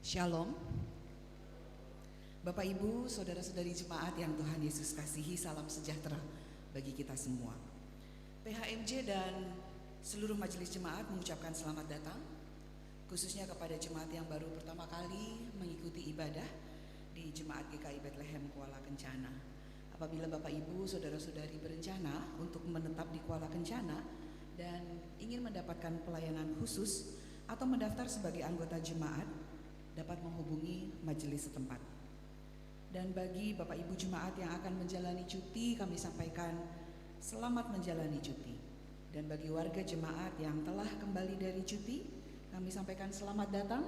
Shalom, Bapak Ibu, Saudara-saudari jemaat yang Tuhan Yesus kasihi, salam sejahtera bagi kita semua. PHMJ dan seluruh majelis jemaat mengucapkan selamat datang, khususnya kepada jemaat yang baru pertama kali mengikuti ibadah di Jemaat GKI Bethlehem Kuala Kencana. Apabila Bapak Ibu, Saudara-saudari berencana untuk menetap di Kuala Kencana dan ingin mendapatkan pelayanan khusus atau mendaftar sebagai anggota jemaat, dapat menghubungi majelis setempat. Dan bagi Bapak Ibu jemaat yang akan menjalani cuti, kami sampaikan selamat menjalani cuti. Dan bagi warga jemaat yang telah kembali dari cuti, kami sampaikan selamat datang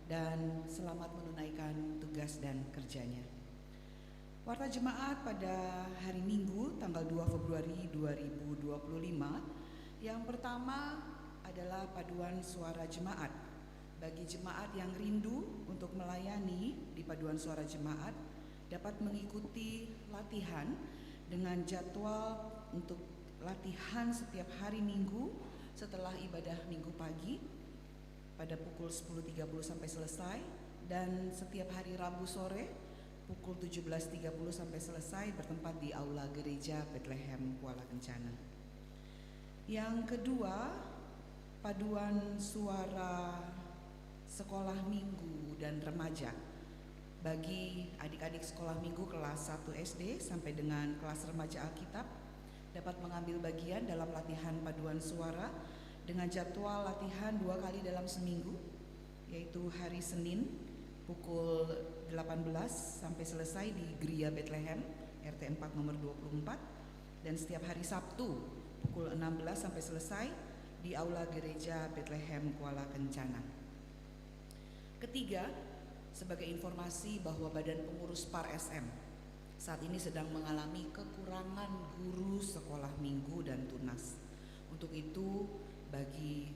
dan selamat menunaikan tugas dan kerjanya. Warta jemaat pada hari Minggu tanggal 2 Februari 2025, yang pertama adalah paduan suara jemaat. Bagi jemaat yang rindu untuk melayani di paduan suara jemaat, dapat mengikuti latihan dengan jadwal untuk latihan setiap hari Minggu setelah ibadah Minggu pagi pada pukul 10.30 sampai selesai, dan setiap hari Rabu sore pukul 17.30 sampai selesai bertempat di Aula Gereja Bethlehem Kuala Kencana. Yang kedua, paduan suara sekolah minggu dan remaja. Bagi adik-adik sekolah minggu kelas 1 SD sampai dengan kelas remaja Alkitab dapat mengambil bagian dalam latihan paduan suara dengan jadwal latihan 2 kali dalam seminggu, yaitu hari Senin pukul 18 sampai selesai di Gereja Bethlehem RT 4 nomor 24, dan setiap hari Sabtu pukul 16 sampai selesai di Aula Gereja Bethlehem Kuala Kencana. Ketiga, sebagai informasi bahwa Badan Pengurus PAR SM saat ini sedang mengalami kekurangan guru sekolah minggu dan tunas. Untuk itu, bagi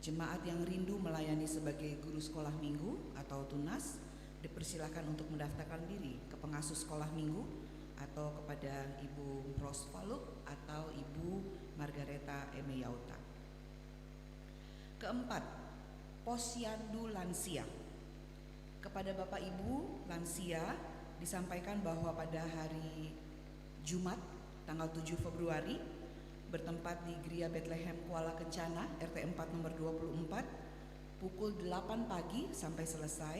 jemaat yang rindu melayani sebagai guru sekolah minggu atau tunas, dipersilakan untuk mendaftarkan diri ke pengasuh sekolah minggu atau kepada Ibu Ros Faluk atau Ibu Margareta Emeyauta. Keempat, Posyandu Lansia. Kepada Bapak Ibu lansia disampaikan bahwa pada hari Jumat tanggal 7 Februari bertempat di Gereja Bethlehem Kuala Kencana RT 4 nomor 24 pukul 8 pagi sampai selesai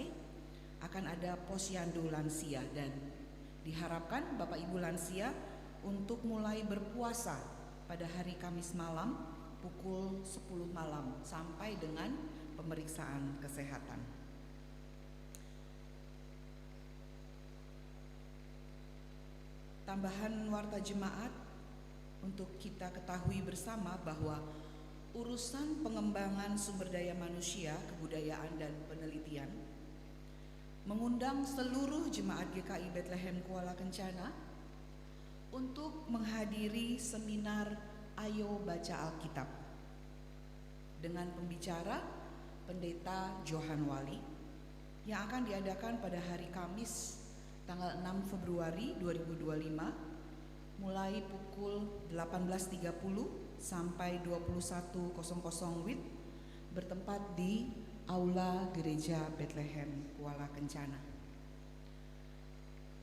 akan ada posyandu lansia, dan diharapkan Bapak Ibu lansia untuk mulai berpuasa pada hari Kamis malam pukul 10 malam sampai dengan pemeriksaan kesehatan. Tambahan warta jemaat untuk kita ketahui bersama bahwa urusan pengembangan sumber daya manusia, kebudayaan dan penelitian mengundang seluruh jemaat GKI Bethlehem Kuala Kencana untuk menghadiri seminar Ayo Baca Alkitab dengan pembicara Pendeta Johan Wali yang akan diadakan pada hari Kamis tanggal 6 Februari 2025 mulai pukul 18.30 sampai 21.00 WIB bertempat di Aula Gereja Bethlehem Kuala Kencana.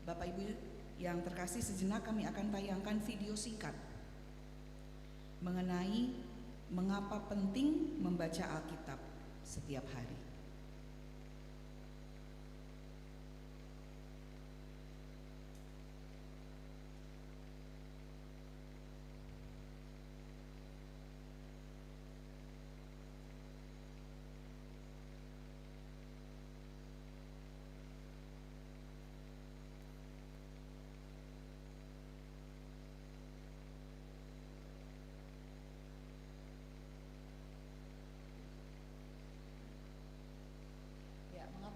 Bapak Ibu yang terkasih, sejenak kami akan tayangkan video singkat mengenai mengapa penting membaca Alkitab setiap hari.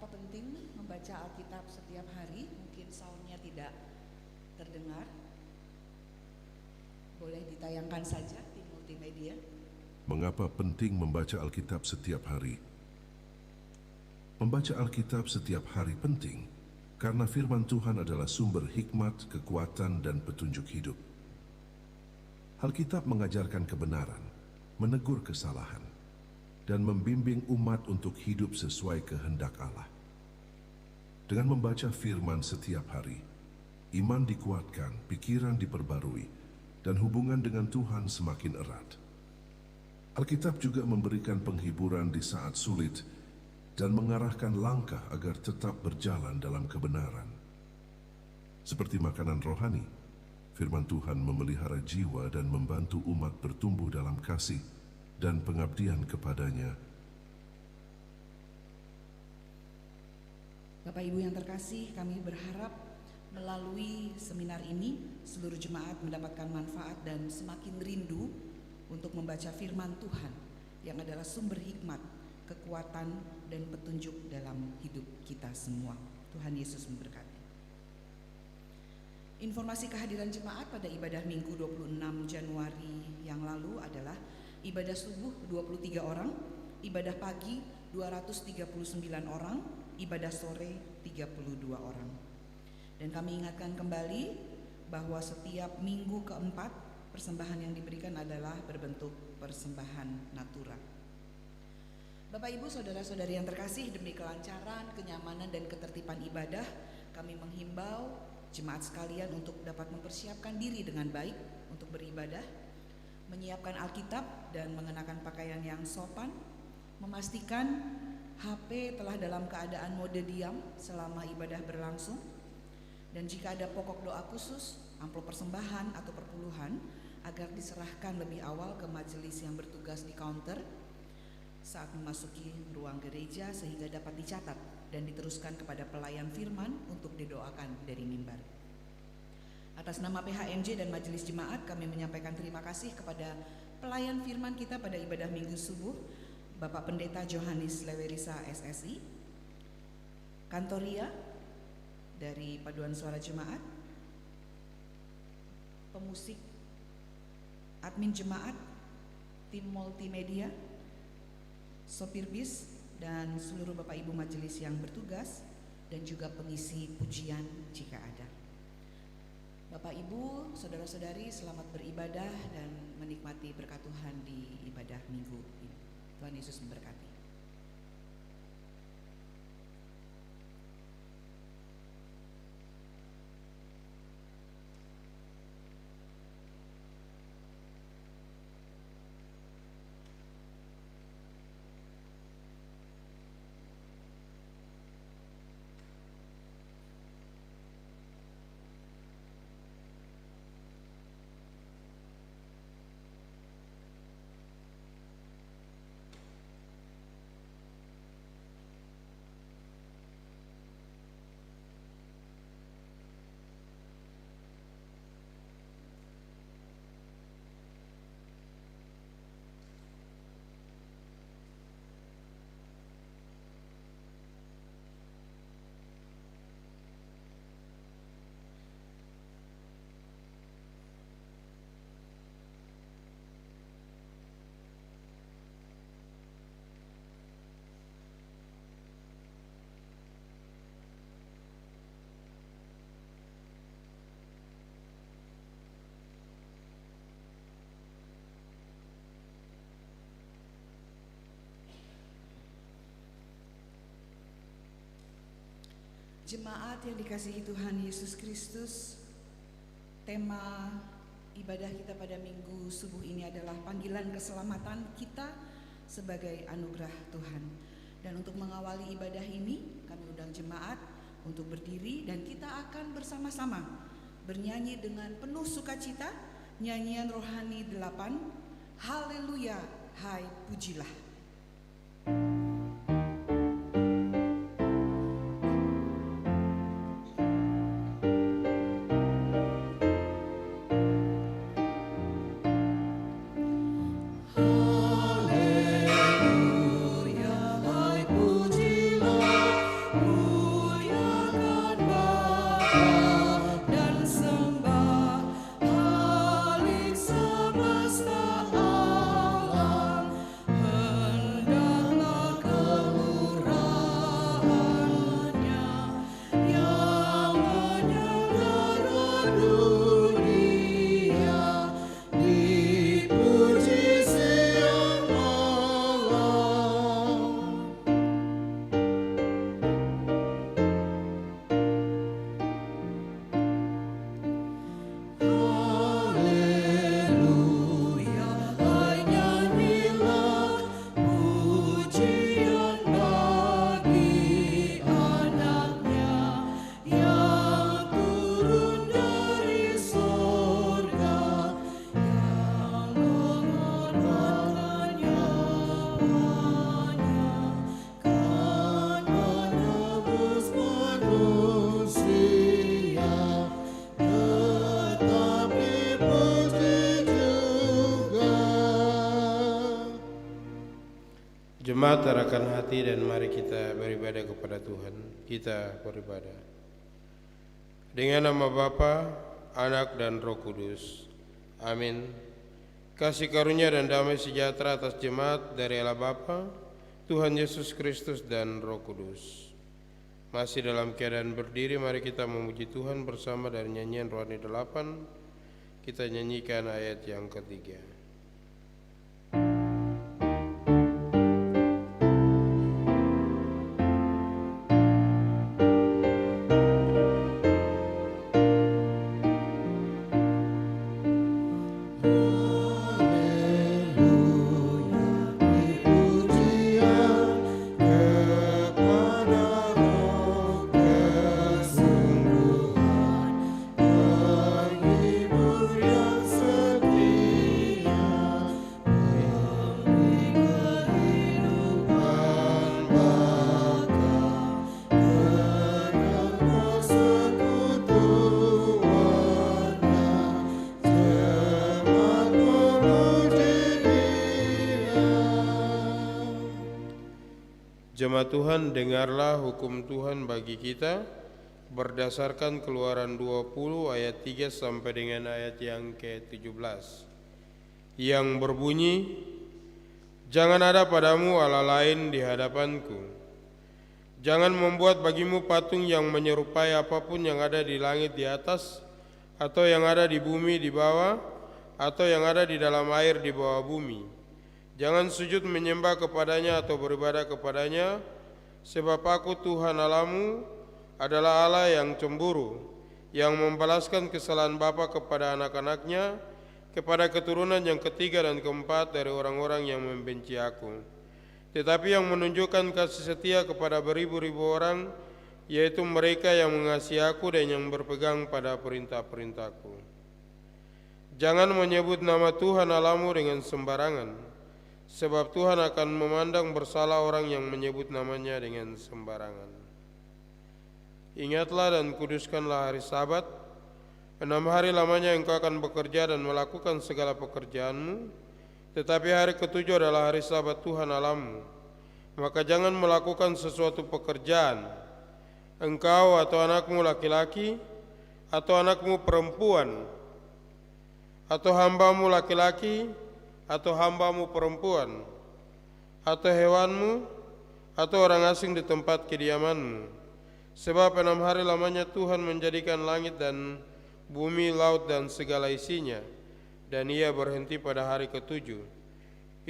Mengapa penting membaca Alkitab setiap hari? Mungkin soundnya tidak terdengar. Boleh ditayangkan saja tim multimedia. Mengapa penting membaca Alkitab setiap hari? Membaca Alkitab setiap hari penting karena firman Tuhan adalah sumber hikmat, kekuatan, dan petunjuk hidup. Alkitab mengajarkan kebenaran, menegur kesalahan, dan membimbing umat untuk hidup sesuai kehendak Allah. Dengan membaca firman setiap hari, iman dikuatkan, pikiran diperbarui, dan hubungan dengan Tuhan semakin erat. Alkitab juga memberikan penghiburan di saat sulit dan mengarahkan langkah agar tetap berjalan dalam kebenaran. Seperti makanan rohani, firman Tuhan memelihara jiwa dan membantu umat bertumbuh dalam kasih dan pengabdian kepadanya. Bapak Ibu yang terkasih, kami berharap melalui seminar ini seluruh jemaat mendapatkan manfaat dan semakin rindu untuk membaca firman Tuhan yang adalah sumber hikmat, kekuatan, dan petunjuk dalam hidup kita semua. Tuhan Yesus memberkati. Informasi kehadiran jemaat pada ibadah Minggu 26 Januari yang lalu adalah ibadah subuh 23 orang, ibadah pagi 239 orang, ibadah sore 32 orang. Dan kami ingatkan kembali bahwa setiap minggu keempat persembahan yang diberikan adalah berbentuk persembahan natura. Bapak Ibu saudara-saudari yang terkasih, demi kelancaran, kenyamanan dan ketertiban ibadah, kami menghimbau jemaat sekalian untuk dapat mempersiapkan diri dengan baik untuk beribadah, menyiapkan Alkitab dan mengenakan pakaian yang sopan, memastikan HP telah dalam keadaan mode diam selama ibadah berlangsung, dan jika ada pokok doa khusus, amplop persembahan atau perpuluhan agar diserahkan lebih awal ke majelis yang bertugas di counter saat memasuki ruang gereja sehingga dapat dicatat dan diteruskan kepada pelayan firman untuk didoakan dari mimbar. Atas nama PHMJ dan Majelis Jemaat, kami menyampaikan terima kasih kepada pelayan firman kita pada ibadah Minggu subuh, Bapak Pendeta Johannes Lewerisa SSI, Kantoria dari Paduan Suara Jemaat, pemusik, admin jemaat, tim multimedia, sopir bis, dan seluruh Bapak Ibu majelis yang bertugas, dan juga pengisi pujian jika ada. Bapak Ibu, saudara-saudari, selamat beribadah dan menikmati berkat Tuhan di ibadah minggu ini. Tuhan Yesus memberkati. Jemaat yang dikasihi Tuhan Yesus Kristus, tema ibadah kita pada minggu subuh ini adalah panggilan keselamatan kita sebagai anugerah Tuhan. Dan untuk mengawali ibadah ini, kami undang jemaat untuk berdiri dan kita akan bersama-sama bernyanyi dengan penuh sukacita nyanyian rohani 8, Haleluya, hai pujilah. Semesta alam hendaklah Jemaat arahkan hati dan mari kita beribadah kepada Tuhan. Kita beribadah dengan nama Bapa, Anak dan Roh Kudus. Amin. Kasih karunia dan damai sejahtera atas jemaat dari Allah Bapa, Tuhan Yesus Kristus dan Roh Kudus. Masih dalam keadaan berdiri, mari kita memuji Tuhan bersama dari nyanyian rohani 8. Kita nyanyikan ayat yang ketiga. Jemaat Tuhan, dengarlah hukum Tuhan bagi kita berdasarkan Keluaran 20 ayat 3 sampai dengan ayat yang ke-17 yang berbunyi, "Jangan ada padamu Allah lain di hadapanku. Jangan membuat bagimu patung yang menyerupai apapun yang ada di langit di atas, atau yang ada di bumi di bawah, atau yang ada di dalam air di bawah bumi. Jangan sujud menyembah kepadanya atau beribadah kepadanya, sebab aku Tuhan Allahmu adalah Allah yang cemburu, yang membalaskan kesalahan bapa kepada anak-anaknya, kepada keturunan yang ketiga dan keempat dari orang-orang yang membenci aku. Tetapi yang menunjukkan kasih setia kepada beribu-ribu orang, yaitu mereka yang mengasihi aku dan yang berpegang pada perintah-perintahku. Jangan menyebut nama Tuhan Allahmu dengan sembarangan, sebab Tuhan akan memandang bersalah orang yang menyebut namanya dengan sembarangan. Ingatlah dan kuduskanlah hari Sabat. 6 hari lamanya engkau akan bekerja dan melakukan segala pekerjaanmu, tetapi hari ke-7 adalah hari Sabat Tuhan Allahmu. Maka jangan melakukan sesuatu pekerjaan, engkau atau anakmu laki-laki, atau anakmu perempuan, atau hambamu laki-laki, atau hambamu perempuan, atau hewanmu, atau orang asing di tempat kediamanmu. Sebab 6 hari lamanya Tuhan menjadikan langit dan bumi, laut dan segala isinya, dan ia berhenti pada hari ke-7.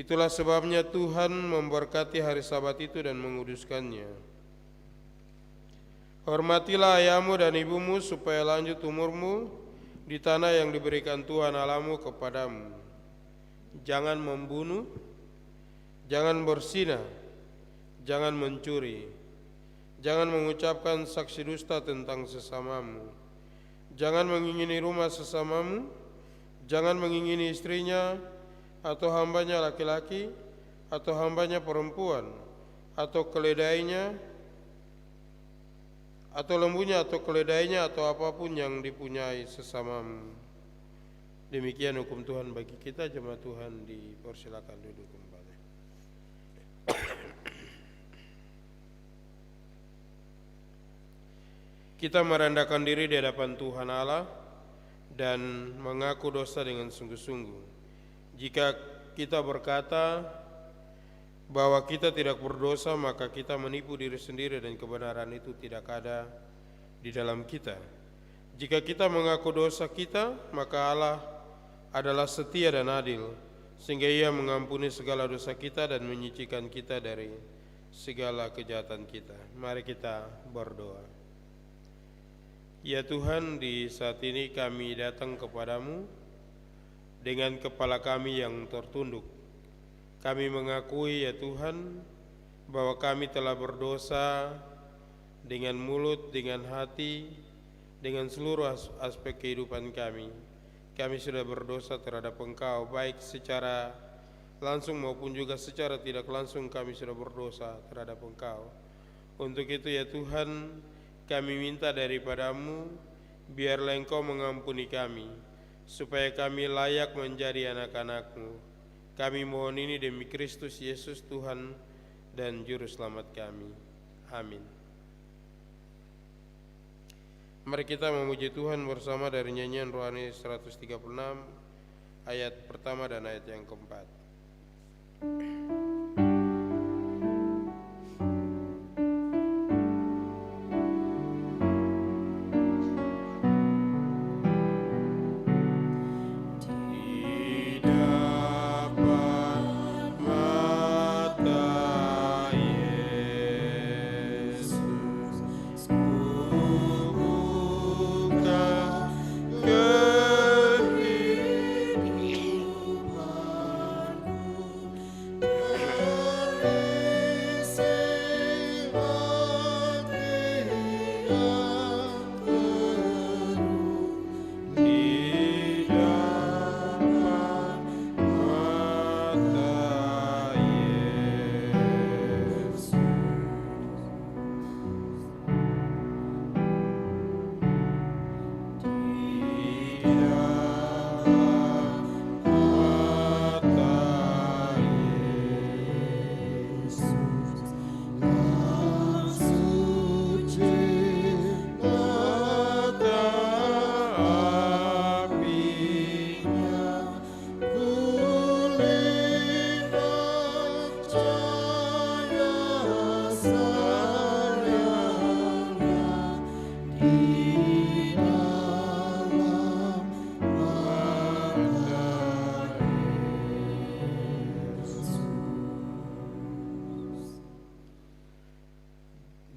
Itulah sebabnya Tuhan memberkati hari Sabat itu dan menguduskannya. Hormatilah ayahmu dan ibumu supaya lanjut umurmu di tanah yang diberikan Tuhan Allahmu kepadamu. Jangan membunuh, jangan berzina, jangan mencuri, jangan mengucapkan saksi dusta tentang sesamamu, jangan mengingini rumah sesamamu, jangan mengingini istrinya, atau hambanya laki-laki, atau hambanya perempuan, atau keledainya, atau lembunya, atau keledainya, atau apapun yang dipunyai sesamamu. Demikian hukum Tuhan bagi kita. Jemaat Tuhan dipersilakan duduk kembali. Kita merendahkan diri di hadapan Tuhan Allah dan mengaku dosa dengan sungguh-sungguh. Jika kita berkata bahwa kita tidak berdosa, maka kita menipu diri sendiri dan kebenaran itu tidak ada di dalam kita. Jika kita mengaku dosa kita, maka Allah adalah setia dan adil, sehingga ia mengampuni segala dosa kita dan menyucikan kita dari segala kejahatan kita. Mari kita berdoa. Ya Tuhan, di saat ini kami datang kepadamu dengan kepala kami yang tertunduk. Kami mengakui ya Tuhan bahwa kami telah berdosa dengan mulut, dengan hati, dengan seluruh aspek kehidupan kami. Kami sudah berdosa terhadap Engkau, baik secara langsung maupun juga secara tidak langsung kami sudah berdosa terhadap Engkau. Untuk itu ya Tuhan, kami minta daripada-Mu, biarlah Engkau mengampuni kami, supaya kami layak menjadi anak-anak-Mu. Kami mohon ini demi Kristus Yesus Tuhan dan Juru Selamat kami. Amin. Mari kita memuji Tuhan bersama dari nyanyian rohani 136 ayat pertama dan ayat yang keempat.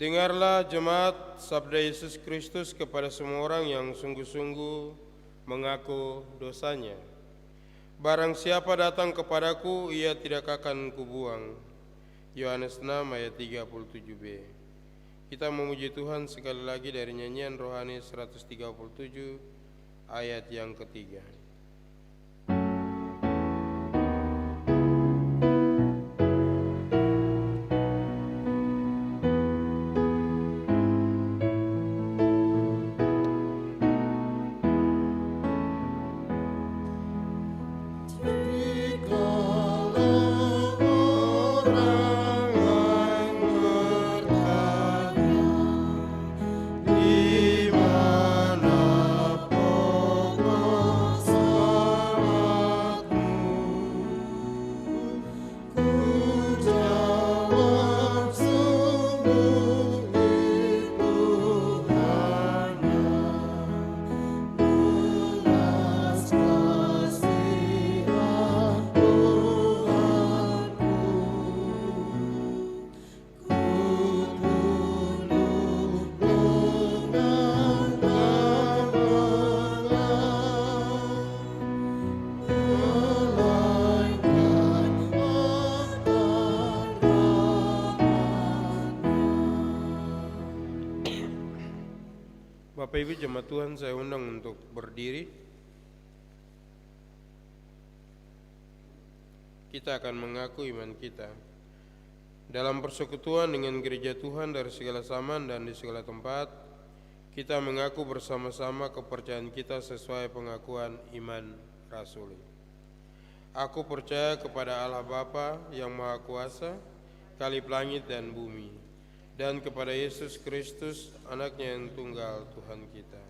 Dengarlah jemaat sabda Yesus Kristus kepada semua orang yang sungguh-sungguh mengaku dosanya. Barang siapa datang kepadaku, ia tidak akan kubuang. Yohanes 6 ayat 37b. Kita memuji Tuhan sekali lagi dari nyanyian rohani 137 ayat yang ketiga. Bapak Ibu jemaat Tuhan, saya undang untuk berdiri. Kita akan mengaku iman kita dalam persekutuan dengan gereja Tuhan dari segala zaman dan di segala tempat. Kita mengaku bersama-sama kepercayaan kita sesuai pengakuan iman rasuli. Aku percaya kepada Allah Bapa yang Maha Kuasa, Kalib langit dan bumi, dan kepada Yesus Kristus, anaknya yang tunggal Tuhan kita,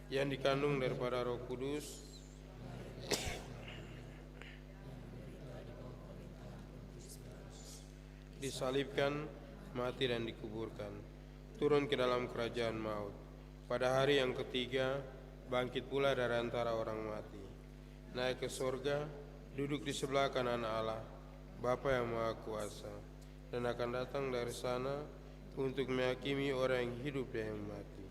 yang dikandung daripada Roh Kudus, disalibkan, mati dan dikuburkan, turun ke dalam kerajaan maut. Pada hari yang ketiga, bangkit pula dari antara orang mati, naik ke sorga, duduk di sebelah kanan Allah, Bapa yang Maha Kuasa, dan akan datang dari sana untuk menghakimi orang yang hidup dan yang mati.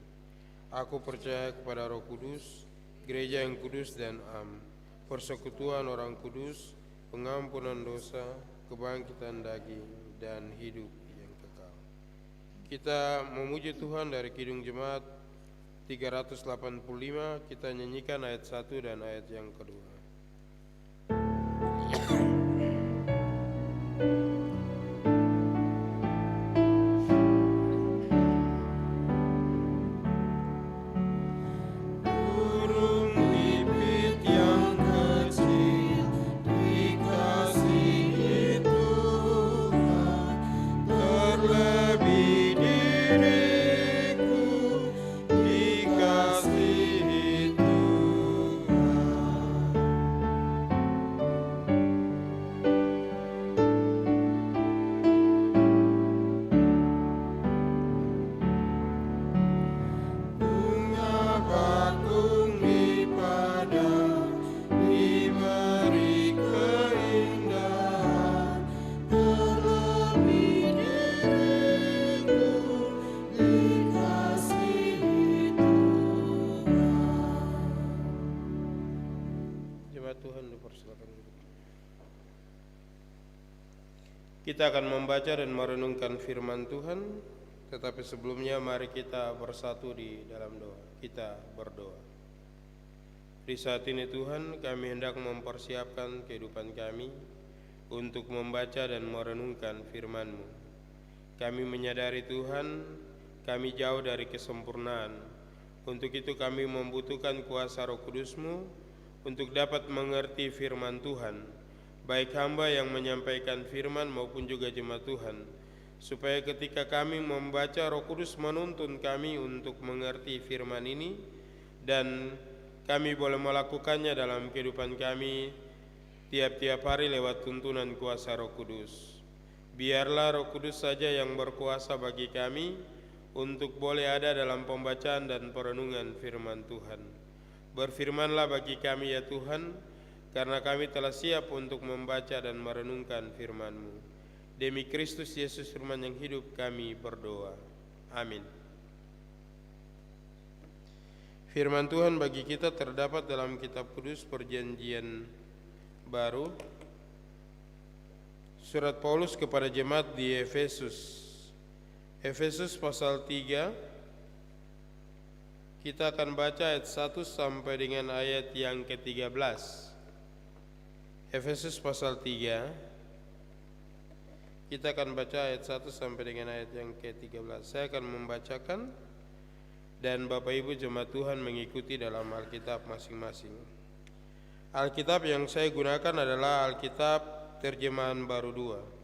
Aku percaya kepada Roh Kudus, gereja yang kudus dan am, persekutuan orang kudus, pengampunan dosa, kebangkitan daging, dan hidup yang kekal. Kita memuji Tuhan dari Kidung Jemaat 385, kita nyanyikan ayat 1 dan ayat yang kedua. jemaat Tuhan dipersilakan duduk. Kita akan membaca dan merenungkan firman Tuhan, tetapi sebelumnya mari kita bersatu di dalam doa. Kita berdoa. Di saat ini Tuhan, kami hendak mempersiapkan kehidupan kami untuk membaca dan merenungkan firman-Mu. Kami menyadari Tuhan, kami jauh dari kesempurnaan. Untuk itu kami membutuhkan kuasa Roh Kudus-Mu untuk dapat mengerti firman Tuhan, baik hamba yang menyampaikan firman maupun juga jemaat Tuhan, supaya ketika kami membaca, Roh Kudus menuntun kami untuk mengerti firman ini dan kami boleh melakukannya dalam kehidupan kami tiap-tiap hari lewat tuntunan kuasa Roh Kudus. Biarlah Roh Kudus saja yang berkuasa bagi kami untuk boleh ada dalam pembacaan dan perenungan firman Tuhan. Berfirmanlah bagi kami ya Tuhan, karena kami telah siap untuk membaca dan merenungkan firman-Mu. Demi Kristus Yesus firman yang hidup kami berdoa. Amin. Firman Tuhan bagi kita terdapat dalam kitab kudus Perjanjian Baru, surat Paulus kepada jemaat di Efesus. Efesus pasal 3, kita akan baca ayat 1 sampai dengan ayat yang ke-13. Efesus pasal 3, kita akan baca ayat 1 sampai dengan ayat yang ke-13. Saya akan membacakan dan Bapak Ibu jemaat Tuhan mengikuti dalam Alkitab masing-masing. Alkitab yang saya gunakan adalah Alkitab Terjemahan Baru 2.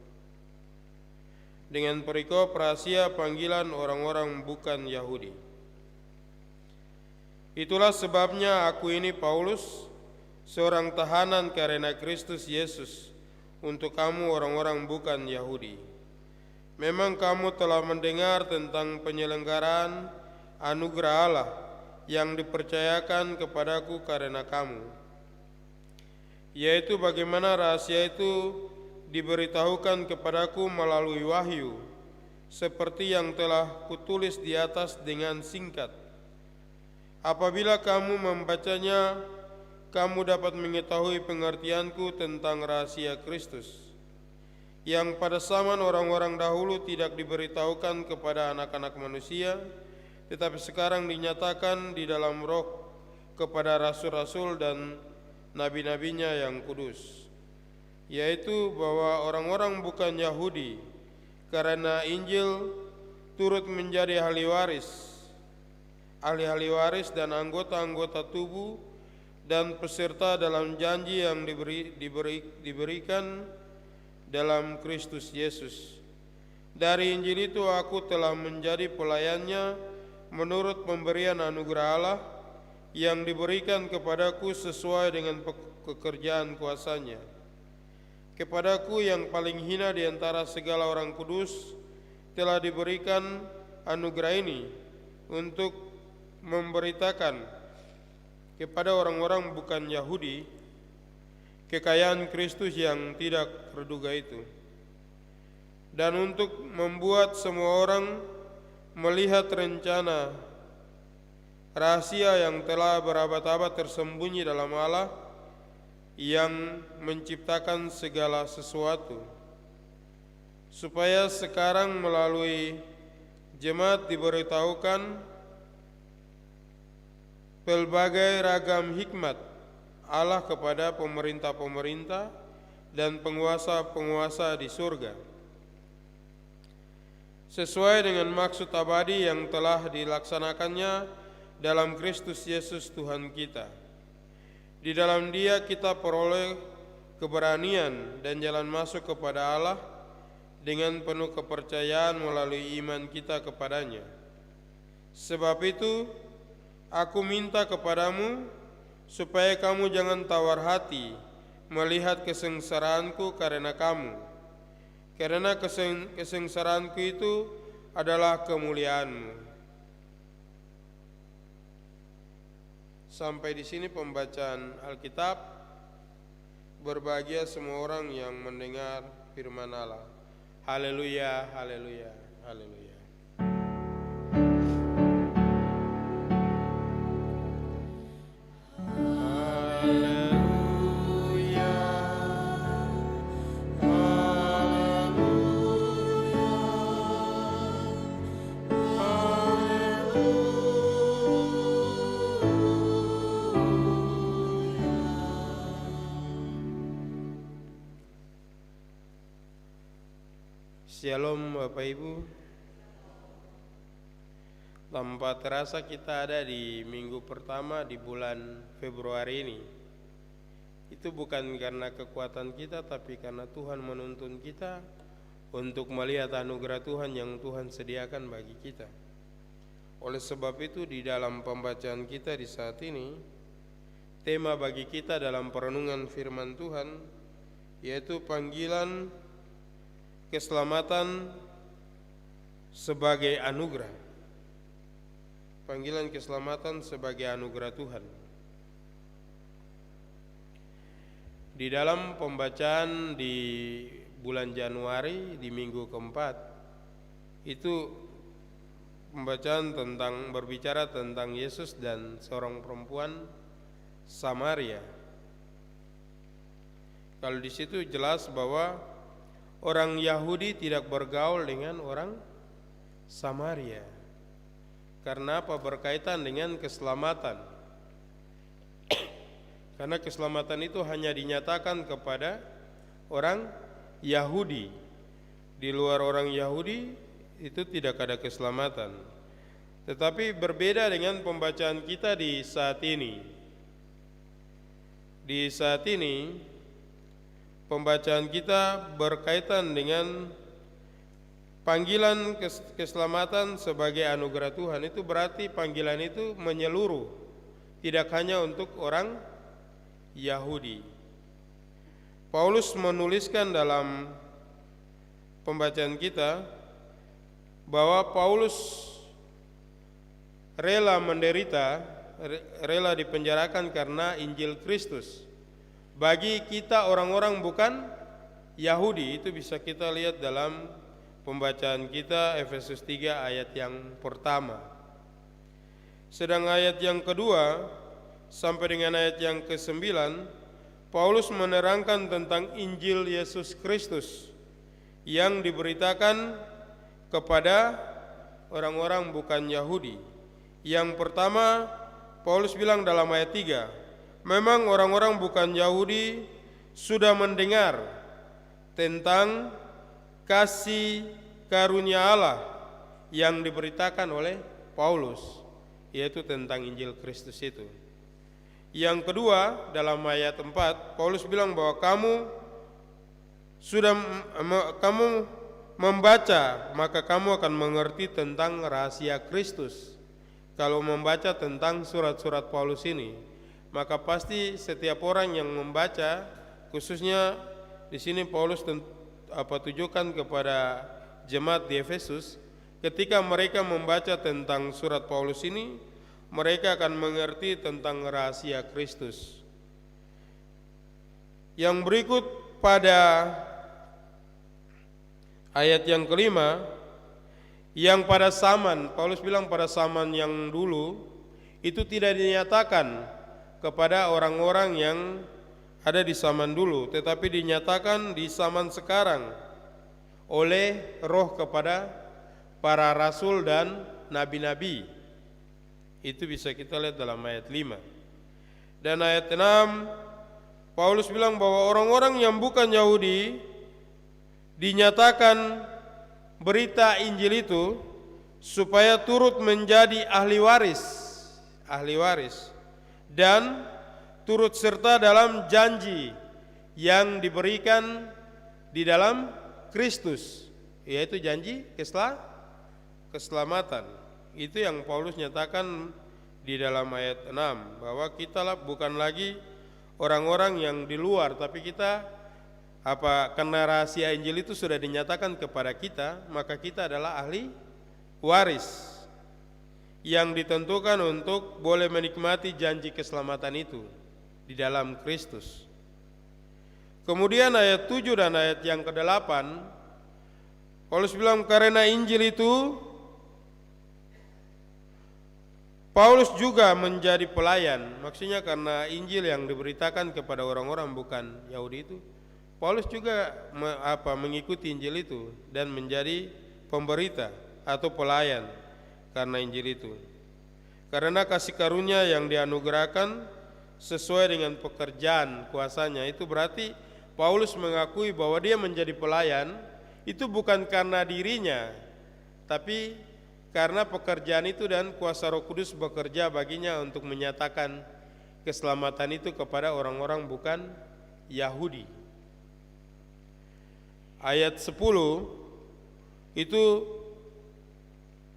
Dengan perikop rahasia panggilan orang-orang bukan Yahudi. Itulah sebabnya aku ini Paulus, seorang tahanan karena Kristus Yesus, untuk kamu orang-orang bukan Yahudi. Memang kamu telah mendengar tentang penyelenggaraan anugerah Allah yang dipercayakan kepadaku karena kamu, yaitu bagaimana rahasia itu diberitahukan kepadaku melalui wahyu, seperti yang telah kutulis di atas dengan singkat. Apabila kamu membacanya, kamu dapat mengetahui pengertianku tentang rahasia Kristus, yang pada zaman orang-orang dahulu tidak diberitahukan kepada anak-anak manusia, tetapi sekarang dinyatakan di dalam Roh kepada rasul-rasul dan nabi-nabinya yang kudus, yaitu bahwa orang-orang bukan Yahudi karena Injil turut menjadi ahli waris dan anggota-anggota tubuh dan peserta dalam janji yang diberikan dalam Kristus Yesus. Dari Injil itu aku telah menjadi pelayannya menurut pemberian anugerah Allah yang diberikan kepadaku sesuai dengan pekerjaan kuasanya. Kepadaku yang paling hina di antara segala orang kudus telah diberikan anugerah ini untuk memberitakan kepada orang-orang bukan Yahudi kekayaan Kristus yang tidak terduga itu, dan untuk membuat semua orang melihat rencana rahasia yang telah berabad-abad tersembunyi dalam Allah yang menciptakan segala sesuatu, supaya sekarang melalui jemaat diberitahukan pelbagai ragam hikmat Allah kepada pemerintah-pemerintah dan penguasa-penguasa di surga, sesuai dengan maksud abadi yang telah dilaksanakannya dalam Kristus Yesus Tuhan kita. Di dalam Dia kita peroleh keberanian dan jalan masuk kepada Allah dengan penuh kepercayaan melalui iman kita kepadanya. Sebab itu, aku minta kepadamu supaya kamu jangan tawar hati melihat kesengsaraanku karena kamu, karena kesengsaraanku itu adalah kemuliaanmu. Sampai di sini pembacaan Alkitab. Berbahagia semua orang yang mendengar firman Allah. Haleluya, haleluya, haleluya. Haleluya. Shalom Bapak Ibu. Tanpa terasa kita ada di minggu pertama di bulan Februari ini. Itu bukan karena kekuatan kita, tapi karena Tuhan menuntun kita untuk melihat anugerah Tuhan yang Tuhan sediakan bagi kita. Oleh sebab itu di dalam pembacaan kita di saat ini, tema bagi kita dalam perenungan firman Tuhan yaitu panggilan keselamatan sebagai anugerah. Panggilan keselamatan sebagai anugerah Tuhan. Di dalam pembacaan di bulan Januari di minggu keempat, itu pembacaan berbicara tentang Yesus dan seorang perempuan Samaria. Kalau di situ jelas bahwa orang Yahudi tidak bergaul dengan orang Samaria. Karena apa? Berkaitan dengan keselamatan. Karena keselamatan itu hanya dinyatakan kepada orang Yahudi. Di luar orang Yahudi itu tidak ada keselamatan. Tetapi berbeda dengan pembacaan kita di saat ini. Di saat ini pembacaan kita berkaitan dengan panggilan keselamatan sebagai anugerah Tuhan. Itu berarti panggilan itu menyeluruh, tidak hanya untuk orang Yahudi. Paulus menuliskan dalam pembacaan kita bahwa Paulus rela menderita, rela dipenjarakan karena Injil Kristus. Bagi kita orang-orang bukan Yahudi, itu bisa kita lihat dalam pembacaan kita Efesus 3 ayat yang pertama. Sedang ayat yang kedua sampai dengan ayat yang ke-9, Paulus menerangkan tentang Injil Yesus Kristus yang diberitakan kepada orang-orang bukan Yahudi. Yang pertama, Paulus bilang dalam ayat 3, memang orang-orang bukan Yahudi sudah mendengar tentang kasih karunia Allah yang diberitakan oleh Paulus, yaitu tentang Injil Kristus itu. Yang kedua, dalam ayat 4, Paulus bilang bahwa kamu membaca, maka kamu akan mengerti tentang rahasia Kristus. Kalau membaca tentang surat-surat Paulus ini, maka pasti setiap orang yang membaca, khususnya di sini Paulus tujukan kepada jemaat di Efesus, ketika mereka membaca tentang surat Paulus ini, mereka akan mengerti tentang rahasia Kristus. Yang berikut pada ayat yang kelima, yang pada zaman, Paulus bilang pada zaman yang dulu, itu tidak dinyatakan kepada orang-orang yang ada di zaman dulu, tetapi dinyatakan di zaman sekarang oleh Roh kepada para rasul dan nabi-nabi. Itu bisa kita lihat dalam ayat 5. Dan ayat 6, Paulus bilang bahwa orang-orang yang bukan Yahudi dinyatakan berita Injil itu supaya turut menjadi ahli waris dan turut serta dalam janji yang diberikan di dalam Kristus, yaitu janji keselamatan. Itu yang Paulus nyatakan di dalam ayat 6, bahwa kita bukan lagi orang-orang yang di luar, tapi kita karena rahasia Injil itu sudah dinyatakan kepada kita, maka kita adalah ahli waris yang ditentukan untuk boleh menikmati janji keselamatan itu di dalam Kristus. Kemudian ayat 7 dan ayat yang ke-8, Paulus bilang karena Injil itu Paulus juga menjadi pelayan. Maksudnya karena Injil yang diberitakan kepada orang-orang bukan Yahudi itu, Paulus juga mengikuti Injil itu dan menjadi pemberita atau pelayan karena Injil itu. Karena kasih karunia yang dianugerahkan sesuai dengan pekerjaan kuasanya, itu berarti Paulus mengakui bahwa dia menjadi pelayan itu bukan karena dirinya, tapi karena pekerjaan itu dan kuasa Roh Kudus bekerja baginya untuk menyatakan keselamatan itu kepada orang-orang bukan Yahudi. Ayat 10 itu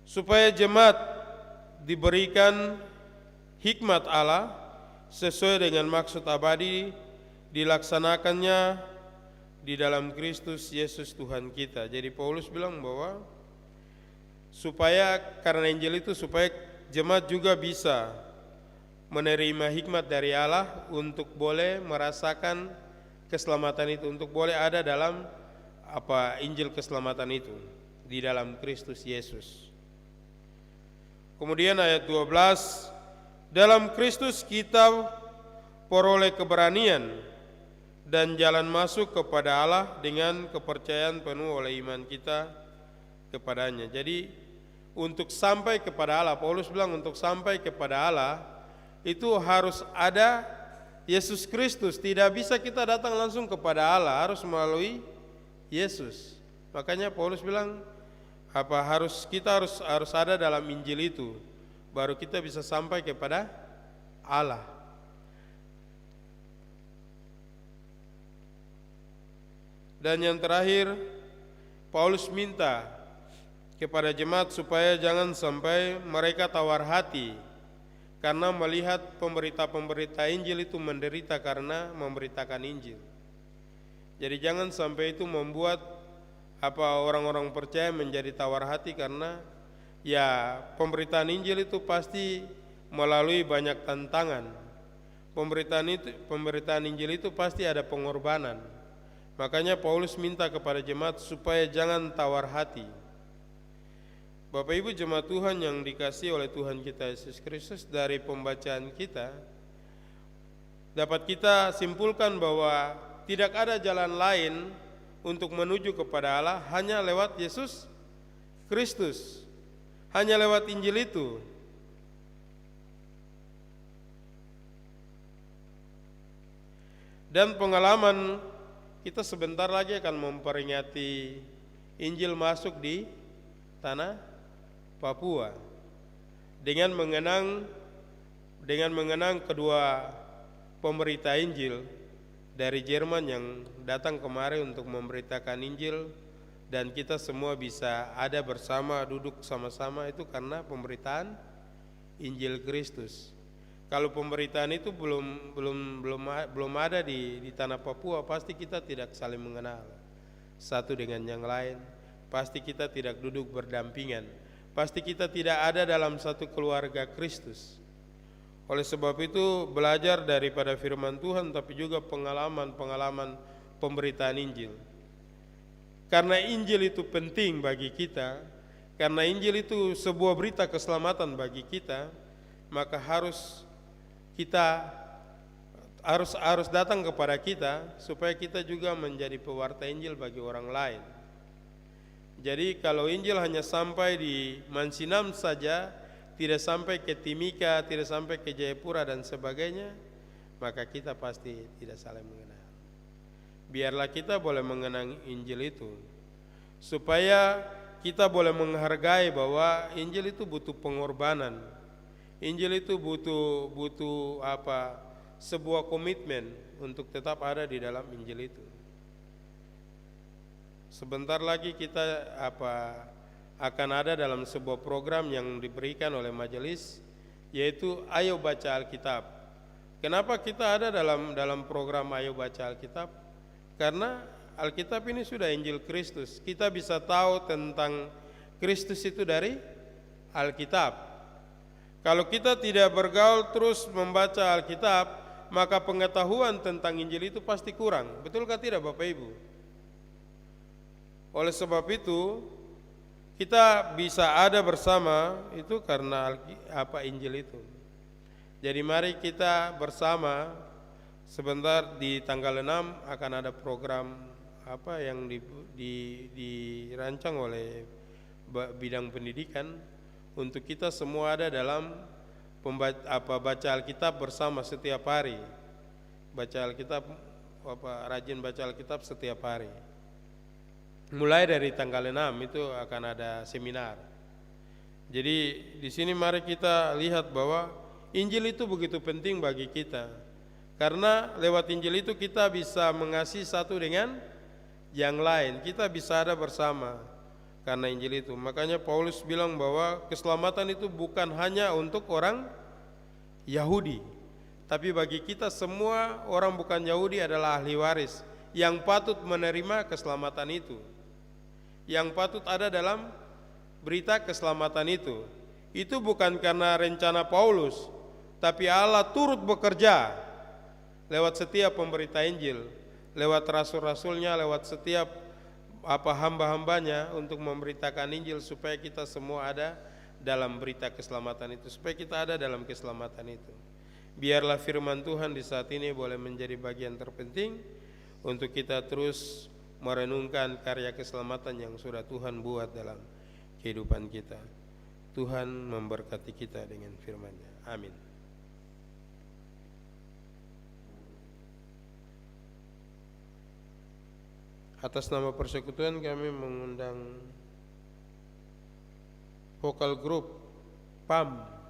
supaya jemaat diberikan hikmat Allah sesuai dengan maksud abadi dilaksanakannya di dalam Kristus Yesus Tuhan kita. Jadi Paulus bilang bahwa supaya karena Injil itu supaya jemaat juga bisa menerima hikmat dari Allah untuk boleh merasakan keselamatan itu, untuk boleh ada dalam Injil keselamatan itu di dalam Kristus Yesus. Kemudian ayat 12, dalam Kristus kita peroleh keberanian dan jalan masuk kepada Allah dengan kepercayaan penuh oleh iman kita kepadanya. Jadi untuk sampai kepada Allah, Paulus bilang untuk sampai kepada Allah itu harus ada Yesus Kristus. Tidak bisa kita datang langsung kepada Allah, harus melalui Yesus. Makanya Paulus bilang kita harus ada dalam Injil itu, baru kita bisa sampai kepada Allah. Dan yang terakhir, Paulus minta kepada jemaat supaya jangan sampai mereka tawar hati karena melihat pemberita-pemberita Injil itu menderita karena memberitakan Injil. Jadi jangan sampai itu membuat orang-orang percaya menjadi tawar hati, karena ya pemberitaan Injil itu pasti melalui banyak tantangan. Pemberitaan Injil itu pasti ada pengorbanan. Makanya Paulus minta kepada jemaat supaya jangan tawar hati. Bapak Ibu jemaat Tuhan yang dikasihi oleh Tuhan kita Yesus Kristus, dari pembacaan kita dapat kita simpulkan bahwa tidak ada jalan lain untuk menuju kepada Allah hanya lewat Yesus Kristus, hanya lewat Injil itu. Dan pengalaman kita sebentar lagi akan memperingati Injil masuk di tanah Papua dengan mengenang kedua pemberita Injil dari Jerman yang datang kemari untuk memberitakan Injil, dan kita semua bisa ada bersama, duduk sama-sama, itu karena pemberitaan Injil Kristus. Kalau pemberitaan itu belum ada di tanah Papua, pasti kita tidak saling mengenal satu dengan yang lain, pasti kita tidak duduk berdampingan, pasti kita tidak ada dalam satu keluarga Kristus. Oleh sebab itu belajar daripada firman Tuhan, tapi juga pengalaman pemberitaan Injil. Karena Injil itu penting bagi kita, karena Injil itu sebuah berita keselamatan bagi kita, maka harus datang kepada kita supaya kita juga menjadi pewarta Injil bagi orang lain. Jadi kalau Injil hanya sampai di Mansinam saja, tidak sampai ke Timika, tidak sampai ke Jayapura dan sebagainya, maka kita pasti tidak saling mengenal. Biarlah kita boleh mengenang Injil itu, supaya kita boleh menghargai bahwa Injil itu butuh pengorbanan. Injil itu butuh sebuah komitmen untuk tetap ada di dalam Injil itu. Sebentar lagi kita akan ada dalam sebuah program yang diberikan oleh majelis, yaitu Ayo Baca Alkitab. Kenapa kita ada dalam program Ayo Baca Alkitab? Karena Alkitab ini sudah Injil Kristus. Kita bisa tahu tentang Kristus itu dari Alkitab. Kalau kita tidak bergaul terus membaca Alkitab, maka pengetahuan tentang Injil itu pasti kurang. Betulkah tidak Bapak Ibu? Oleh sebab itu kita bisa ada bersama itu karena Injil itu. Jadi mari kita bersama, sebentar di tanggal 6 akan ada program yang dirancang oleh bidang pendidikan untuk kita semua ada dalam baca Alkitab bersama setiap hari. Baca Alkitab, rajin baca Alkitab setiap hari. mulai dari tanggal 6 itu akan ada seminar. Jadi di sini mari kita lihat bahwa Injil itu begitu penting bagi kita. Karena lewat Injil itu kita bisa mengasihi satu dengan yang lain. Kita bisa ada bersama karena Injil itu. Makanya Paulus bilang bahwa keselamatan itu bukan hanya untuk orang Yahudi, tapi bagi kita semua orang bukan Yahudi adalah ahli waris yang patut menerima keselamatan itu, yang patut ada dalam berita keselamatan itu. Itu bukan karena rencana Paulus, tapi Allah turut bekerja lewat setiap pemberita Injil, lewat rasul-rasulnya, lewat setiap hamba-hambanya untuk memberitakan Injil supaya kita semua ada dalam berita keselamatan itu, supaya kita ada dalam keselamatan itu. Biarlah firman Tuhan di saat ini boleh menjadi bagian terpenting untuk kita terus merenungkan karya keselamatan yang sudah Tuhan buat dalam kehidupan kita. Tuhan memberkati kita dengan firman-Nya. Amin. Atas nama persekutuan kami mengundang vokal grup PAM.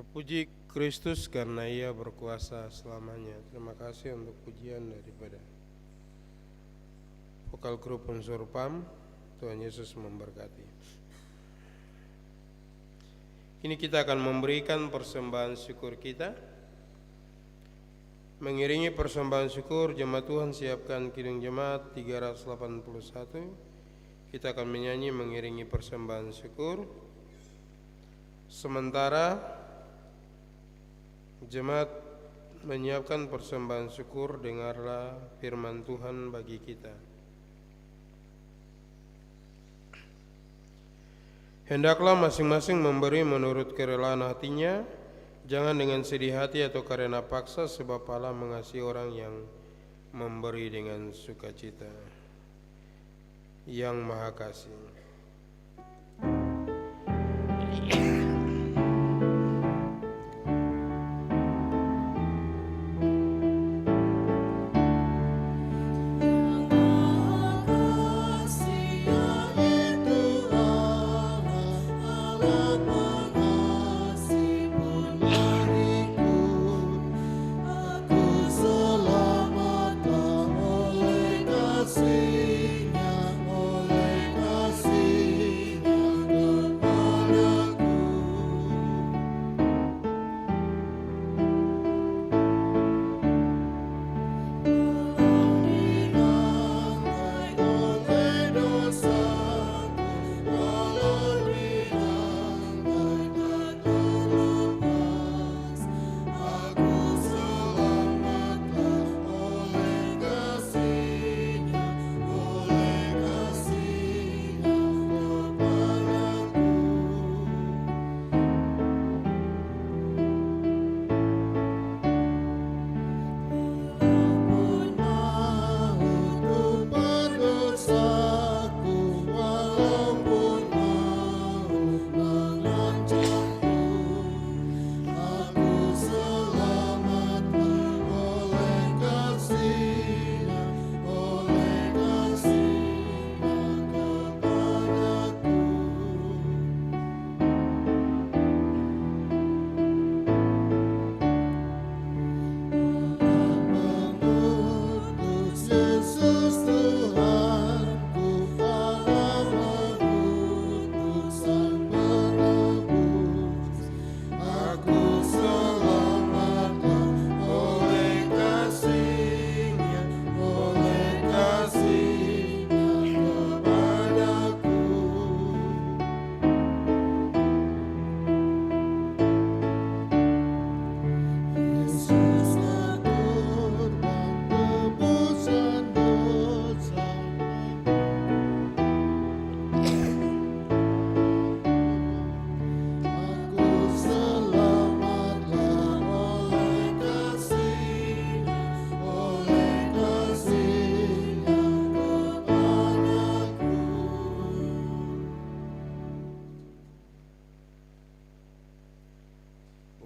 Terpuji Kristus karena Ia berkuasa selamanya. Terima kasih untuk pujian daripada vokal grup unsur PAM. Tuhan Yesus memberkati. Kini kita akan memberikan persembahan syukur kita. Mengiringi persembahan syukur, jemaat Tuhan siapkan Kidung Jemaat 381. Kita akan menyanyi mengiringi persembahan syukur. Sementara jemaat menyiapkan persembahan syukur, dengarlah firman Tuhan bagi kita. Hendaklah masing-masing memberi menurut kerelaan hatinya, jangan dengan sedih hati atau karena paksa, sebab Allah mengasihi orang yang memberi dengan sukacita. Yang Maha Kasih.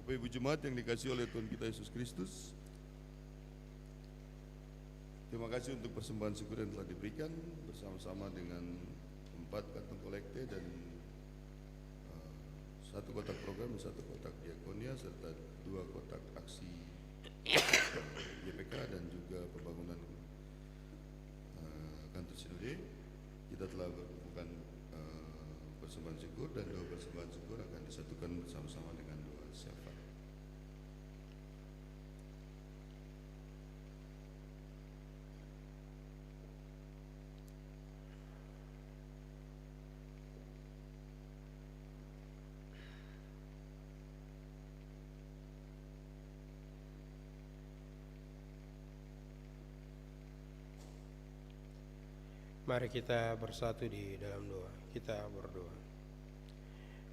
Bapak Ibu Jemaat yang dikasihi oleh Tuhan kita Yesus Kristus, terima kasih untuk persembahan syukur yang telah diberikan bersama-sama dengan 4 kantong kolekte dan 1 kotak program, 1 kotak diakonia serta 2 kotak aksi YPK dan juga pembangunan kantor sinode. Kita telah melakukan persembahan syukur dan 2 persembahan syukur akan disatukan bersama-sama dengan 2 syafaat. Mari kita bersatu di dalam doa. Kita berdoa.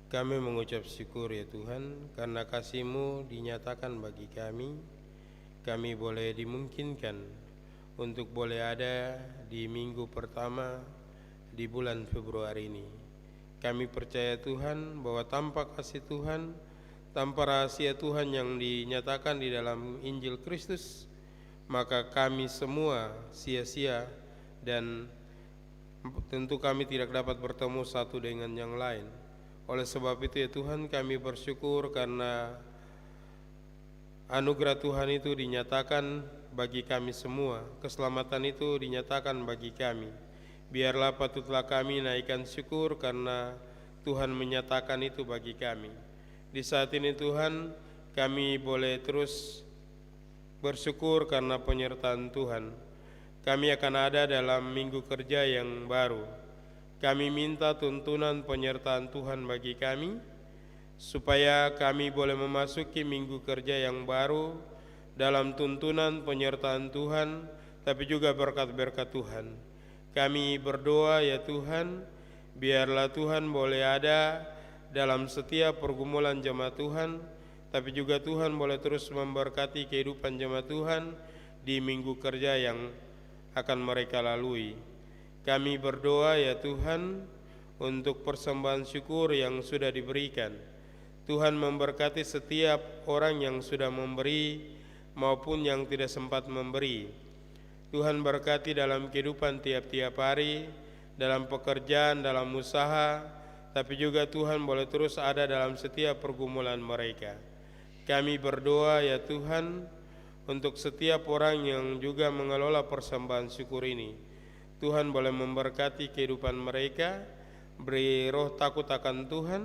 Kami mengucap syukur ya Tuhan, karena kasih-Mu dinyatakan bagi kami. Kami boleh dimungkinkan untuk boleh ada di minggu pertama di bulan Februari ini. Kami percaya Tuhan bahwa tanpa kasih Tuhan, tanpa rahasia Tuhan yang dinyatakan di dalam Injil Kristus, maka kami semua sia-sia dan tentu kami tidak dapat bertemu satu dengan yang lain. Oleh sebab itu ya Tuhan, kami bersyukur karena anugerah Tuhan itu dinyatakan bagi kami semua, keselamatan itu dinyatakan bagi kami. Biarlah patutlah kami naikkan syukur karena Tuhan menyatakan itu bagi kami. Di saat ini Tuhan, kami boleh terus bersyukur karena penyertaan Tuhan. Kami akan ada dalam minggu kerja yang baru. Kami minta tuntunan penyertaan Tuhan bagi kami, supaya kami boleh memasuki minggu kerja yang baru dalam tuntunan penyertaan Tuhan, tapi juga berkat-berkat Tuhan. Kami berdoa ya Tuhan, biarlah Tuhan boleh ada dalam setiap pergumulan jemaat Tuhan, tapi juga Tuhan boleh terus memberkati kehidupan jemaat Tuhan di minggu kerja yang akan mereka lalui. Kami berdoa ya Tuhan untuk persembahan syukur yang sudah diberikan. Tuhan memberkati setiap orang yang sudah memberi maupun yang tidak sempat memberi. Tuhan berkati dalam kehidupan tiap-tiap hari, dalam pekerjaan, dalam usaha, tapi juga Tuhan boleh terus ada dalam setiap pergumulan mereka. Kami berdoa ya Tuhan untuk setiap orang yang juga mengelola persembahan syukur ini. Tuhan boleh memberkati kehidupan mereka, beri roh takut akan Tuhan,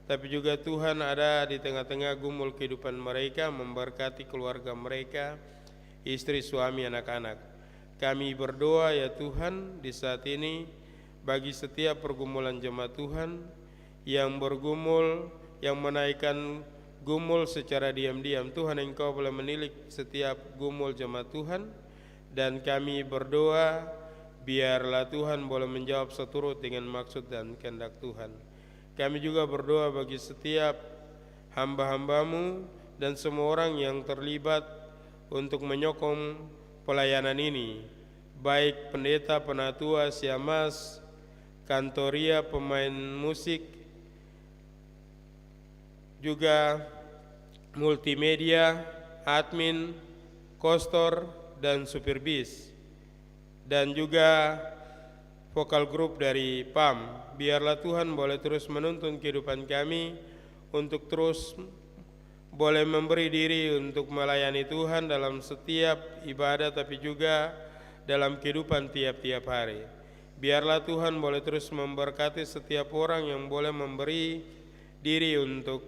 tapi juga Tuhan ada di tengah-tengah gumul kehidupan mereka, memberkati keluarga mereka, istri, suami, anak-anak. Kami berdoa ya Tuhan di saat ini bagi setiap pergumulan jemaat Tuhan yang bergumul, yang menaikkan gumul secara diam-diam. Tuhan, Engkau boleh menilik setiap gumul jemaat Tuhan, dan kami berdoa biarlah Tuhan boleh menjawab seturut dengan maksud dan kehendak Tuhan. Kami juga berdoa bagi setiap hamba-hambamu dan semua orang yang terlibat untuk menyokong pelayanan ini, baik pendeta, penatua, siamas, kantoria, pemain musik, juga multimedia, admin, kostor, dan supir bis, dan juga vokal grup dari PAM. Biarlah Tuhan boleh terus menuntun kehidupan kami untuk terus boleh memberi diri untuk melayani Tuhan dalam setiap ibadah, tapi juga dalam kehidupan tiap-tiap hari. Biarlah Tuhan boleh terus memberkati setiap orang yang boleh memberi diri untuk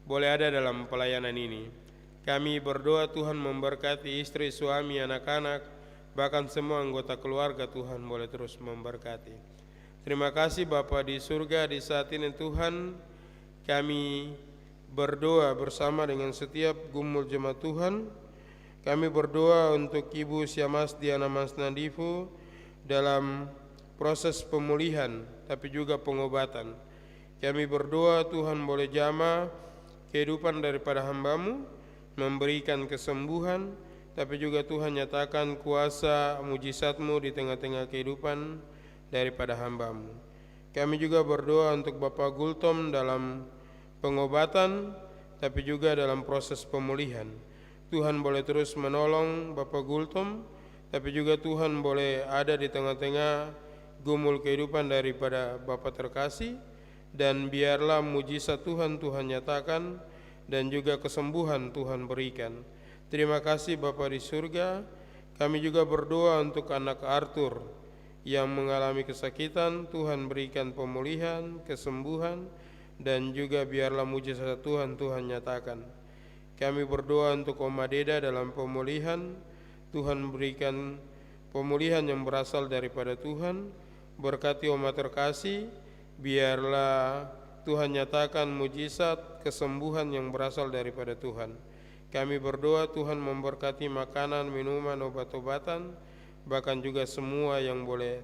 boleh ada dalam pelayanan ini. Kami berdoa Tuhan memberkati istri, suami, anak-anak, bahkan semua anggota keluarga. Tuhan boleh terus memberkati. Terima kasih Bapa di surga, di saat ini Tuhan kami berdoa bersama dengan setiap gumul jemaat Tuhan. Kami berdoa untuk Ibu Siamas Diana Mas Nadifu dalam proses pemulihan tapi juga pengobatan. Kami berdoa Tuhan boleh jamah kehidupan daripada hamba-Mu, memberikan kesembuhan, tapi juga Tuhan nyatakan kuasa mujizat-Mu di tengah-tengah kehidupan daripada hamba-Mu. Kami juga berdoa untuk Bapak Gultom dalam pengobatan, tapi juga dalam proses pemulihan. Tuhan boleh terus menolong Bapak Gultom, tapi juga Tuhan boleh ada di tengah-tengah gumul kehidupan daripada Bapak terkasih, dan biarlah mujizat Tuhan nyatakan, dan juga kesembuhan Tuhan berikan. Terima kasih Bapa di surga. Kami juga berdoa untuk anak Arthur yang mengalami kesakitan. Tuhan berikan pemulihan, kesembuhan, dan juga biarlah mujizat Tuhan nyatakan. Kami berdoa untuk Oma Deda dalam pemulihan. Tuhan berikan pemulihan yang berasal daripada Tuhan. Berkati Oma terkasih, biarlah Tuhan nyatakan mujizat kesembuhan yang berasal daripada Tuhan. Kami berdoa Tuhan memberkati makanan, minuman, obat-obatan, bahkan juga semua yang boleh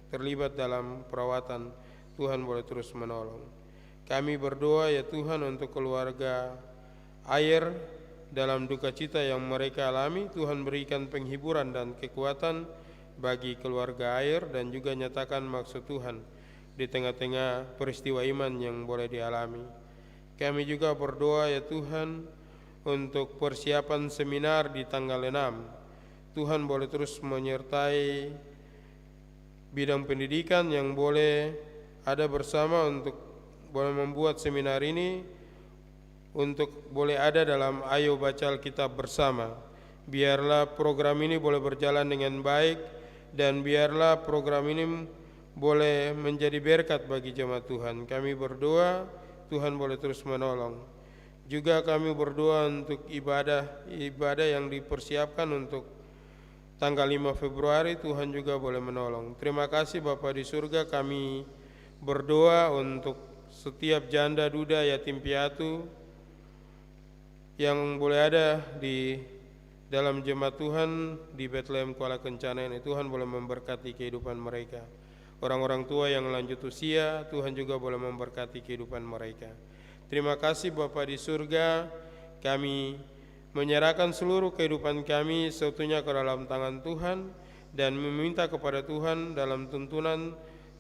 terlibat dalam perawatan. Tuhan boleh terus menolong. Kami berdoa ya Tuhan untuk keluarga Ayer dalam duka cita yang mereka alami. Tuhan berikan penghiburan dan kekuatan bagi keluarga Ayer, dan juga nyatakan maksud Tuhan di tengah-tengah peristiwa iman yang boleh dialami. Kami juga berdoa ya Tuhan untuk persiapan seminar di tanggal 6. Tuhan boleh terus menyertai bidang pendidikan yang boleh ada bersama untuk boleh membuat seminar ini untuk boleh ada dalam Ayo Baca Alkitab Bersama. Biarlah program ini boleh berjalan dengan baik, dan biarlah program ini boleh menjadi berkat bagi jemaat Tuhan. Kami berdoa Tuhan boleh terus menolong. Juga kami berdoa untuk ibadah yang dipersiapkan untuk tanggal 5 Februari, Tuhan juga boleh menolong. Terima kasih Bapa di surga, kami berdoa untuk setiap janda, duda, yatim piatu yang boleh ada di dalam jemaat Tuhan di Bethlehem Kuala Kencana ini. Tuhan boleh memberkati kehidupan mereka. Orang-orang tua yang lanjut usia, Tuhan juga boleh memberkati kehidupan mereka. Terima kasih Bapa di surga, kami menyerahkan seluruh kehidupan kami seutuhnya ke dalam tangan Tuhan, dan meminta kepada Tuhan dalam tuntunan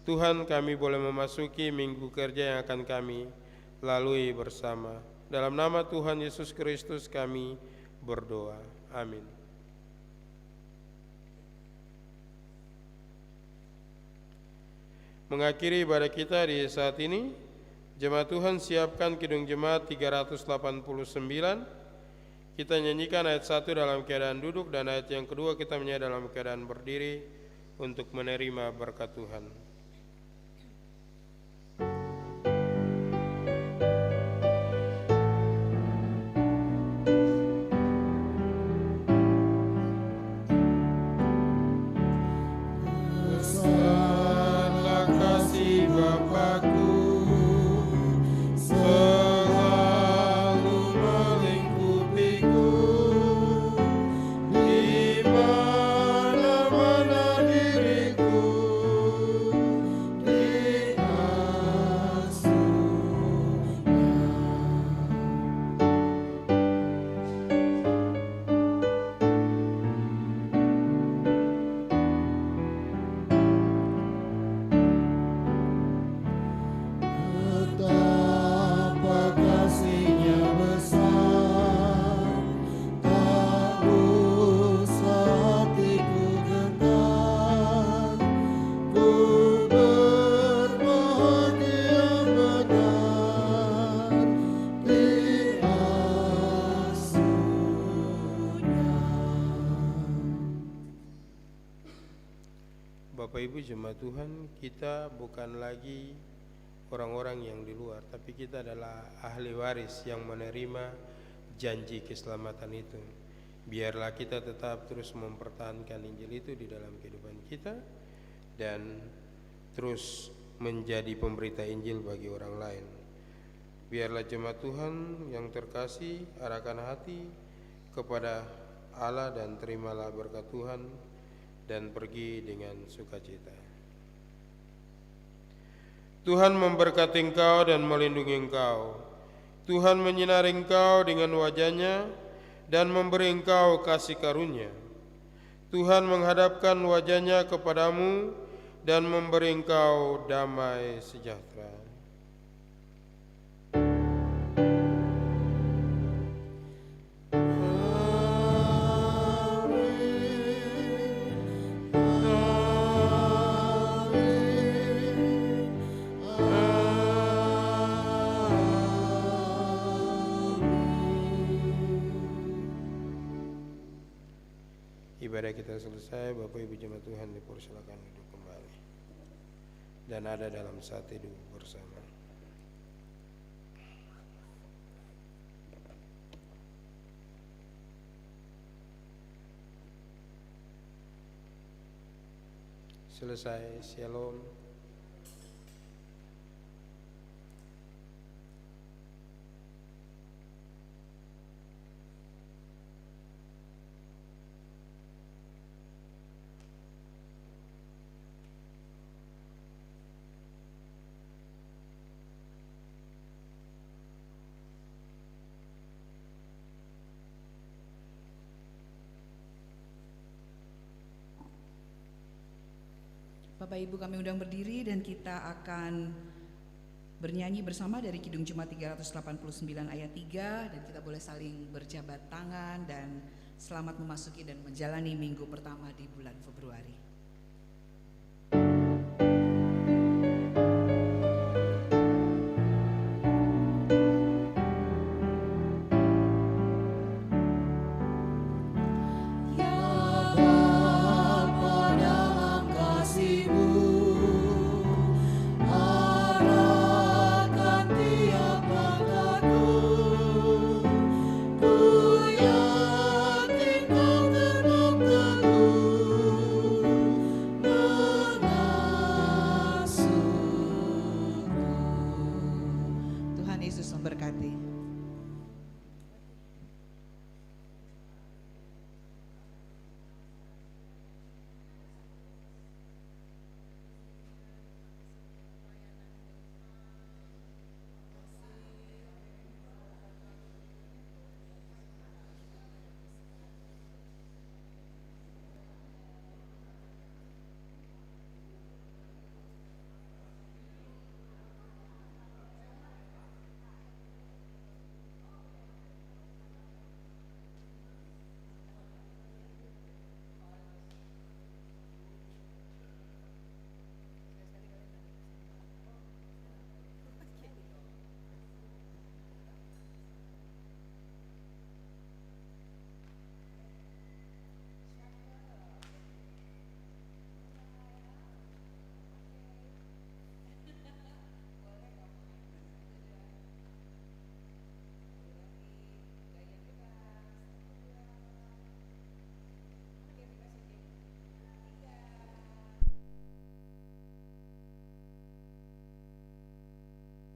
Tuhan kami boleh memasuki minggu kerja yang akan kami lalui bersama. Dalam nama Tuhan Yesus Kristus kami berdoa. Amin. Mengakhiri ibadah kita di saat ini, jemaat Tuhan siapkan Kidung Jemaat 389. Kita nyanyikan ayat 1 dalam keadaan duduk, dan ayat yang kedua kita menyanyi dalam keadaan berdiri untuk menerima berkat Tuhan. Besarlah kasih Bapa-Ku, selalu melingkupiku, di mana-mana diriku betapa kasihnya besar, tak usah hatiku gentar, ku berbahagia benar di asuhnya. Bapak Ibu jemaat Tuhan, kita bukan lagi orang-orang yang di luar, tapi kita adalah ahli waris yang menerima janji keselamatan itu. Biarlah kita tetap terus mempertahankan Injil itu di dalam kehidupan kita, dan terus menjadi pemberita Injil bagi orang lain. Biarlah jemaat Tuhan yang terkasih arahkan hati kepada Allah, dan terimalah berkat Tuhan dan pergi dengan sukacita. Tuhan memberkati engkau dan melindungi engkau. Tuhan menyinari engkau dengan wajah-Nya dan memberi engkau kasih karunia. Tuhan menghadapkan wajah-Nya kepadamu dan memberi engkau damai sejahtera. Ibadah kita selesai, Bapak Ibu jemaat Tuhan dipersilakan duduk kembali dan ada dalam saat teduh bersama. Selesai, shalom. Bapak Ibu kami undang berdiri, dan kita akan bernyanyi bersama dari Kidung Jemaat 389 ayat 3, dan kita boleh saling berjabat tangan dan selamat memasuki dan menjalani minggu pertama di bulan Februari. Yesus memberkati.